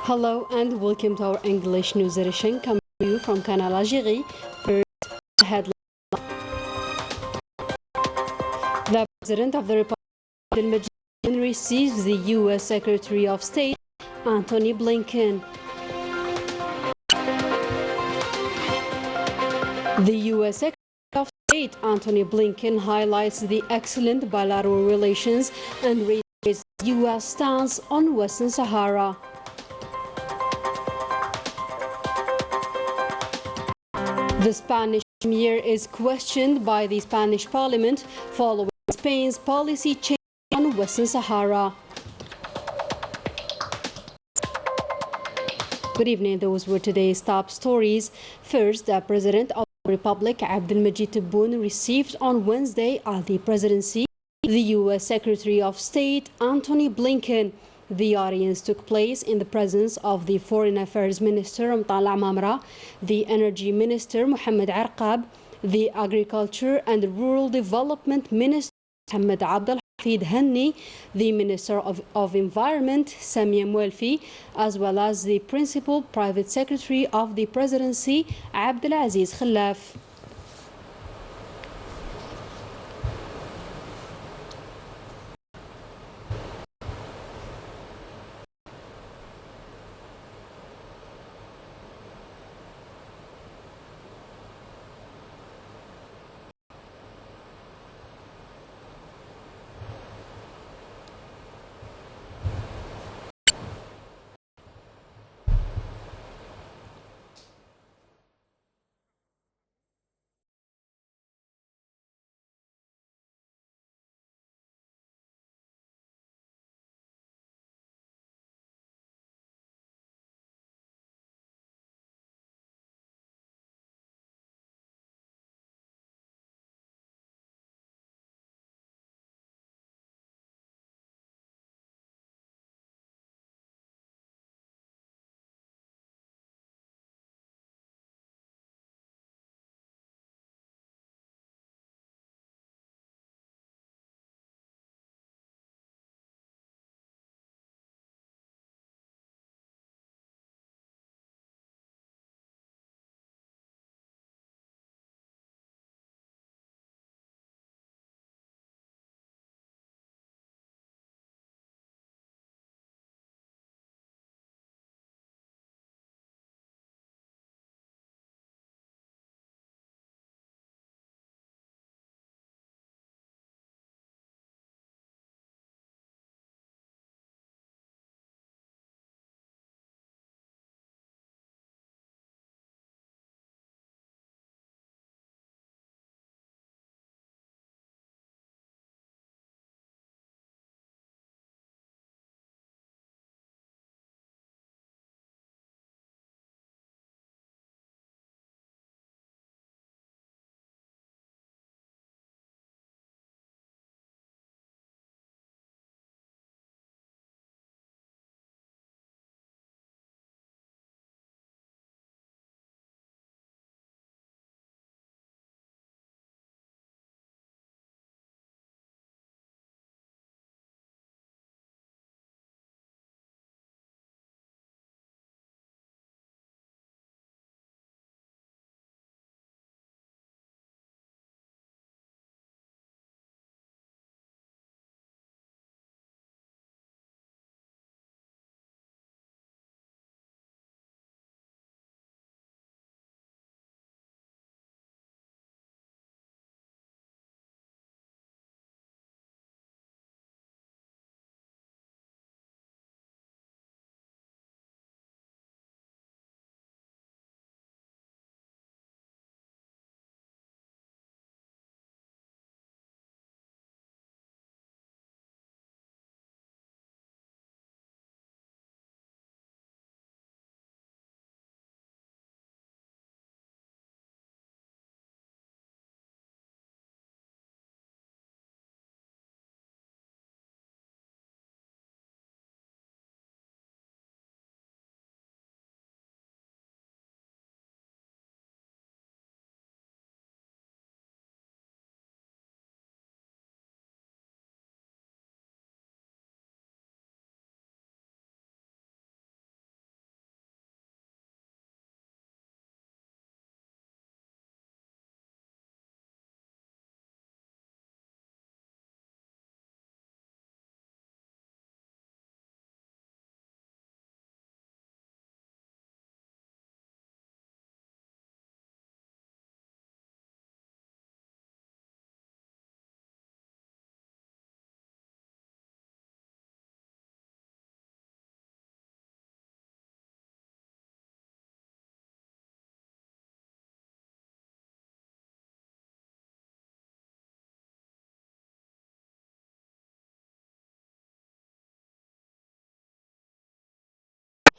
Hello and welcome to our English news edition coming to you from Canal, Algérie. First, headline. The President of the Republic receives the U.S. Secretary of State, Antony Blinken. The U.S. Secretary of State, Antony Blinken, highlights the excellent bilateral relations and reiterates the U.S. stance on Western Sahara. The Spanish premier is questioned by the Spanish parliament following Spain's policy change on Western Sahara. Good evening, those were today's top stories. First, the President of the Republic, Abdelmajid Tebboune, received on Wednesday at the presidency the U.S. Secretary of State, Antony Blinken. The audience took place in the presence of the Foreign Affairs Minister, Mtala Mamra, the Energy Minister, Mohamed Arqab, the Agriculture and Rural Development Minister, Mohamed Abdel Hafid Hanni, the Minister of Environment, Samia Mwelfi, as well as the Principal Private Secretary of the Presidency, Abdelaziz Khallaf.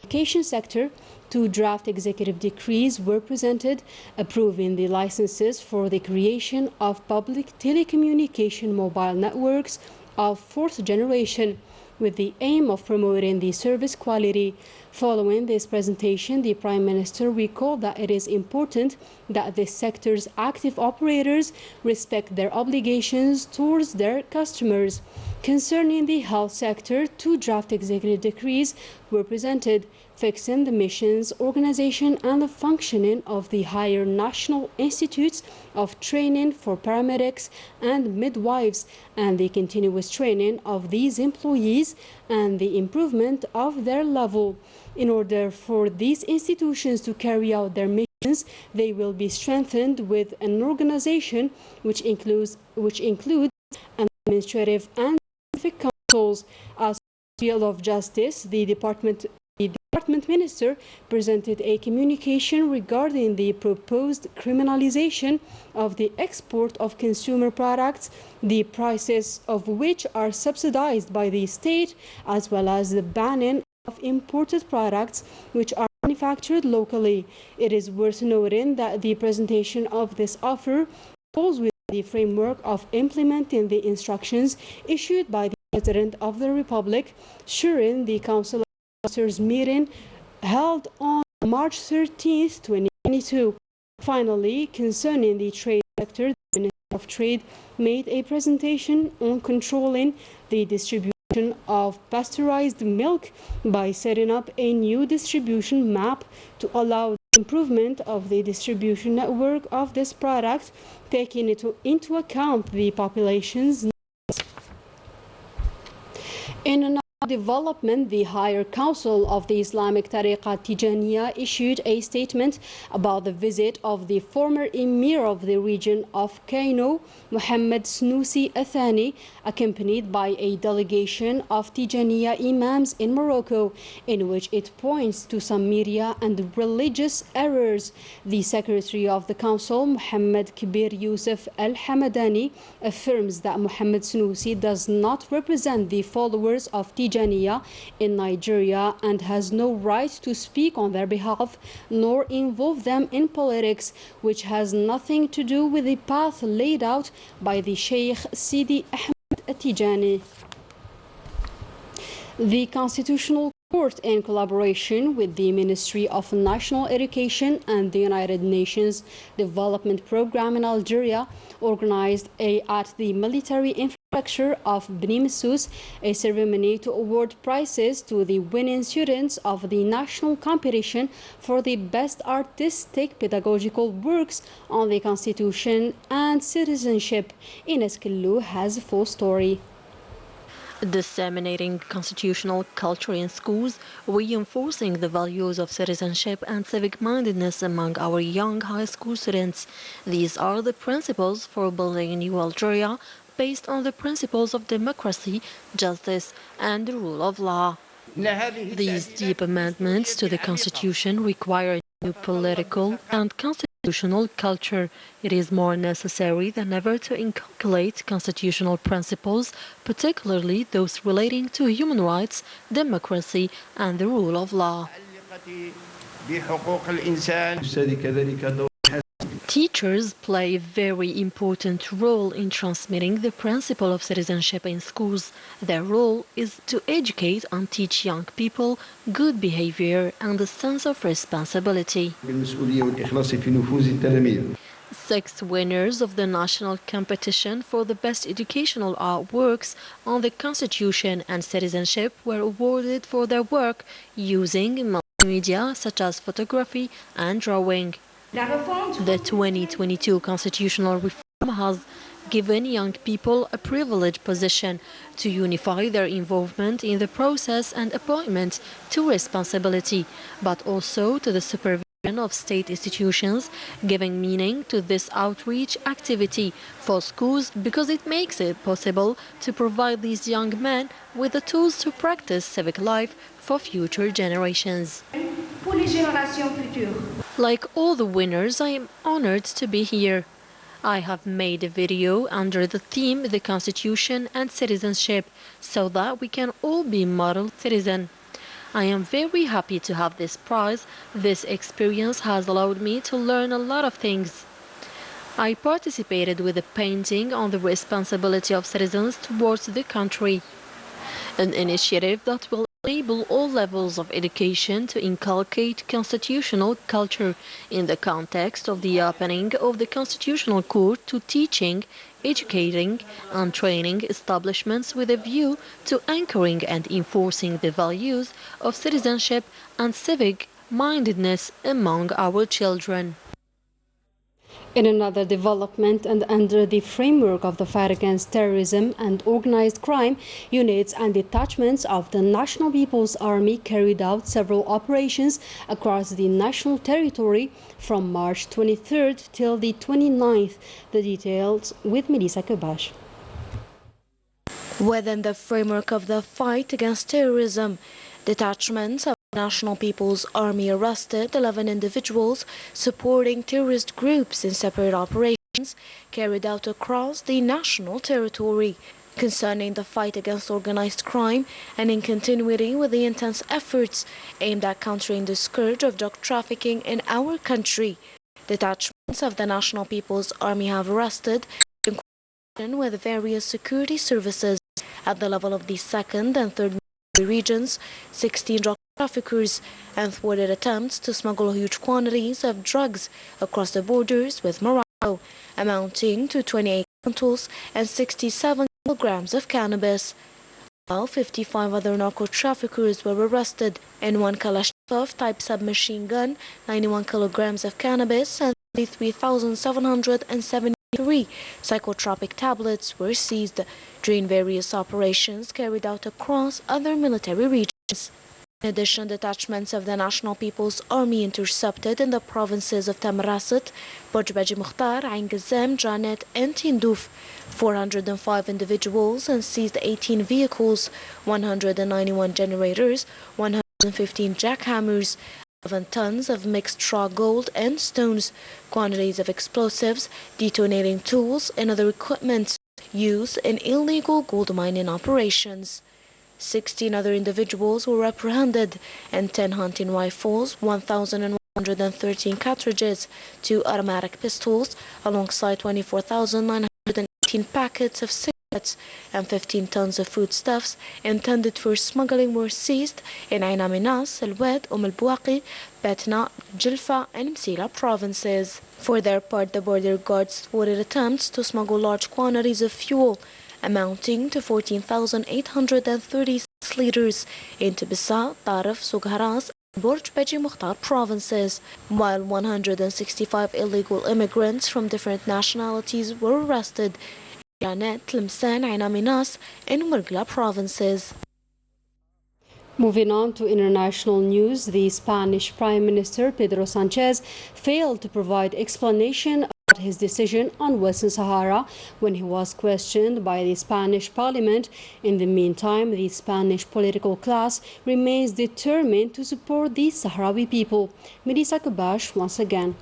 communication sector, 2 draft executive decrees were presented approving the licenses for the creation of public telecommunication mobile networks of 4th generation, with the aim of promoting the service quality. Following this presentation, the Prime Minister recalled that it is important that this sector's active operators respect their obligations towards their customers. Concerning the health sector, 2 draft executive decrees were presented, fixing the missions, organization and the functioning of the higher national institutes of training for paramedics and midwives, and the continuous training of these employees and the improvement of their level. In order for these institutions to carry out their missions, they will be strengthened with an organization which includes an administrative and scientific councils. As field of justice, the department minister presented a communication regarding the proposed criminalization of the export of consumer products, the prices of which are subsidized by the state, as well as the banning of imported products which are manufactured locally. It is worth noting that the presentation of this offer falls within the framework of implementing the instructions issued by the President of the Republic during the Council of Ministers meeting held on March 13, 2022. Finally, concerning the trade sector, the Minister of Trade made a presentation on controlling the distribution of pasteurized milk by setting up a new distribution map to allow the improvement of the distribution network of this product, taking into account the population's needs. In another development, the Higher Council of the Islamic Tariqa Tijaniya issued a statement about the visit of the former Emir of the region of Kano, Muhammad Snoussi Athani, accompanied by a delegation of Tijaniya imams in Morocco, in which it points to some media and religious errors. The Secretary of the Council, Muhammad Kabir Yusuf Al-Hamadani, affirms that Muhammad Snoussi does not represent the followers of Tijaniya in Nigeria and has no right to speak on their behalf nor involve them in politics, which has nothing to do with the path laid out by the Sheikh Sidi Ahmed Tijani. The Constitutional Court, in collaboration with the Ministry of National Education and the United Nations Development Programme in Algeria, organized at the military infrastructure of Beni Messous a ceremony to award prizes to the winning students of the national competition for the best artistic pedagogical works on the Constitution and citizenship. Ines Killu has a full story. Disseminating constitutional culture in schools, reinforcing the values of citizenship and civic-mindedness among our young high school students. These are the principles for building a new Algeria based on the principles of democracy, justice, and the rule of law. These deep amendments to the Constitution require a new political and constitutional culture. It is more necessary than ever to inculcate constitutional principles, particularly those relating to human rights, democracy, and the rule of law. Teachers play a very important role in transmitting the principle of citizenship in schools. Their role is to educate and teach young people good behavior and a sense of responsibility. 6 winners of the national competition for the best educational artworks on the Constitution and citizenship were awarded for their work using multimedia such as photography and drawing. The 2022 constitutional reform has given young people a privileged position to unify their involvement in the process and appointment to responsibility, but also to the supervision of state institutions, giving meaning to this outreach activity for schools because it makes it possible to provide these young men with the tools to practice civic life for future generations. Like all the winners, I am honored to be here. I have made a video under the theme The Constitution and Citizenship so that we can all be model citizens. I am very happy to have this prize. This experience has allowed me to learn a lot of things. I participated with a painting on the responsibility of citizens towards the country, an initiative that will enable all levels of education to inculcate constitutional culture in the context of the opening of the Constitutional Court to teaching, educating and training establishments with a view to anchoring and enforcing the values of citizenship and civic mindedness among our children. In another development, and under the framework of the fight against terrorism and organized crime, units and detachments of the National People's Army carried out several operations across the national territory from March 23rd till the 29th. The details with Melissa Kabash. Within the framework of the fight against terrorism, detachments of the National People's Army arrested 11 individuals supporting terrorist groups in separate operations carried out across the national territory. Concerning the fight against organized crime and in continuity with the intense efforts aimed at countering the scourge of drug trafficking in our country, detachments of the National People's Army have arrested in coordination with various security services at the level of the 2nd and 3rd regions 16 drug traffickers and thwarted attempts to smuggle huge quantities of drugs across the borders with Morocco, amounting to 28 quintals and 67 kilograms of cannabis, while 55 other narco traffickers were arrested and 1 Kalashnikov type submachine gun, 91 kilograms of cannabis and 33,773 psychotropic tablets were seized during various operations carried out across other military regions. In addition, detachments of the National People's Army intercepted in the provinces of Tamarasset, Borj Mukhtar, Ain Gazzam, Janet and Tindouf 405 individuals and seized 18 vehicles, 191 generators, 115 jackhammers, 11 tons of mixed raw gold and stones, quantities of explosives, detonating tools and other equipment used in illegal gold mining operations. 16 other individuals were apprehended and 10 hunting rifles, 1,113 cartridges, 2 automatic pistols, alongside 24,918 packets of cigarettes and 15 tons of foodstuffs intended for smuggling were seized in Ain Aminas, El Wed, El Bouaqi, Betna, Jilfa and Msila provinces. For their part, the border guards thwarted attempts to smuggle large quantities of fuel amounting to 14,836 liters into Bisa, Taraf, Sougharas, and Borj Mukhtar provinces, while 165 illegal immigrants from different nationalities were arrested in Janet, Tlemcen, Ain Aminas, and Mergla provinces. Moving on to international news, the Spanish Prime Minister Pedro Sanchez failed to provide explanation about his decision on Western Sahara when he was questioned by the Spanish Parliament. In the meantime, the Spanish political class remains determined to support the Sahrawi people. Melissa Kabash once again.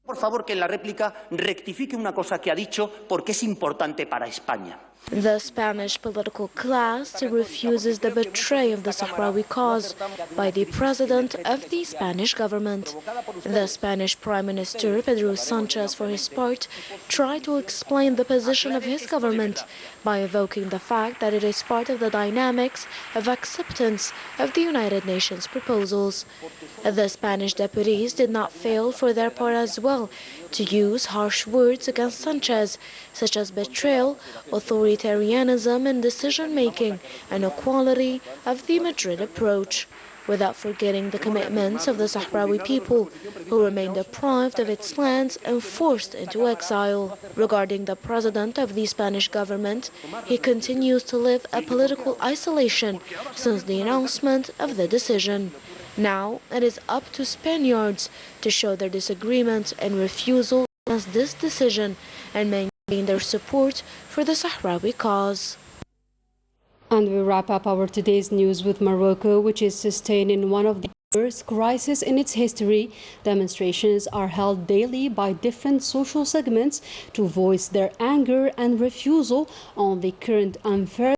Por favor, que en la réplica rectifique una cosa que ha dicho porque es importante para España. The Spanish political class refuses the betrayal of the Sahrawi cause by the president of the Spanish government. The Spanish Prime Minister Pedro Sanchez, for his part, tried to explain the position of his government by evoking the fact that it is part of the dynamics of acceptance of the United Nations proposals. The Spanish deputies did not fail for their part as well to use harsh words against Sanchez, such as betrayal, authoritarianism in decision-making, and equality of the Madrid approach, without forgetting the commitments of the Sahrawi people, who remain deprived of its lands and forced into exile. Regarding the president of the Spanish government, he continues to live a political isolation since the announcement of the decision. Now it is up to Spaniards to show their disagreement and refusal against this decision and maintain their support for the Sahrawi cause. And we wrap up our today's news with Morocco, which is sustained in one of the worst crises in its history. Demonstrations are held daily by different social segments to voice their anger and refusal on the current unfair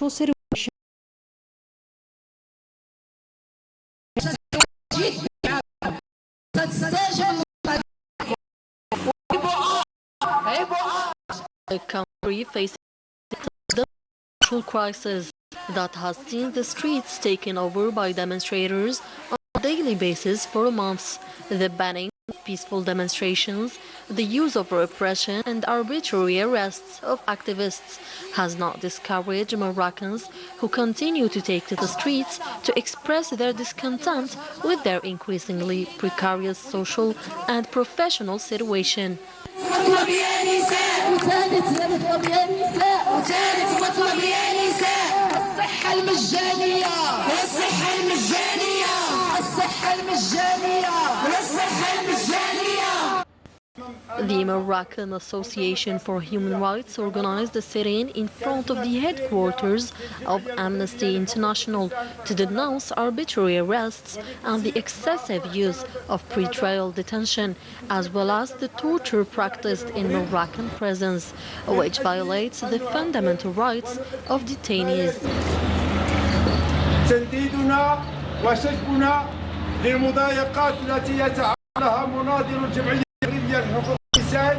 situation. A country facing the social crisis that has seen the streets taken over by demonstrators on a daily basis for months. The banning of peaceful demonstrations, the use of repression and arbitrary arrests of activists has not discouraged Moroccans who continue to take to the streets to express their discontent with their increasingly precarious social and professional situation. مطلب يا نساء وثالث مطلب يا نساء وثالث مطلب يا نساء الصحة المجانية والصحة المجانية الصحة المجانية والصحة المجانية. The Moroccan Association for Human Rights organized a sit-in in front of the headquarters of Amnesty International to denounce arbitrary arrests and the excessive use of pre-trial detention, as well as the torture practiced in Moroccan prisons, which violates the fundamental rights of detainees. تنديدنا وشكونا للمضايقات التي يتعرض مناضل الجمعية لحقوق الإنسان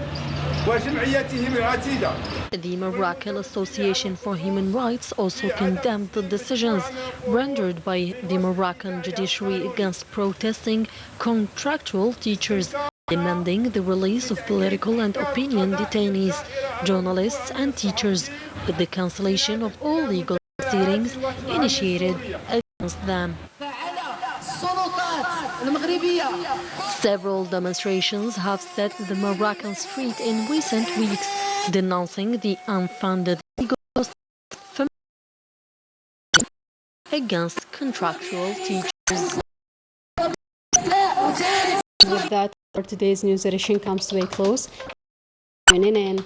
وجمعيتهم العتيدة. The Moroccan Association for Human Rights also condemned the decisions rendered by the Moroccan judiciary against protesting contractual teachers, demanding the release of political and opinion detainees, journalists and teachers, with the cancellation of all legal proceedings initiated against them. Several demonstrations have set the Moroccan street in recent weeks, denouncing the unfounded legal against contractual teachers. With that, for today's news edition comes to a close. Tuning in.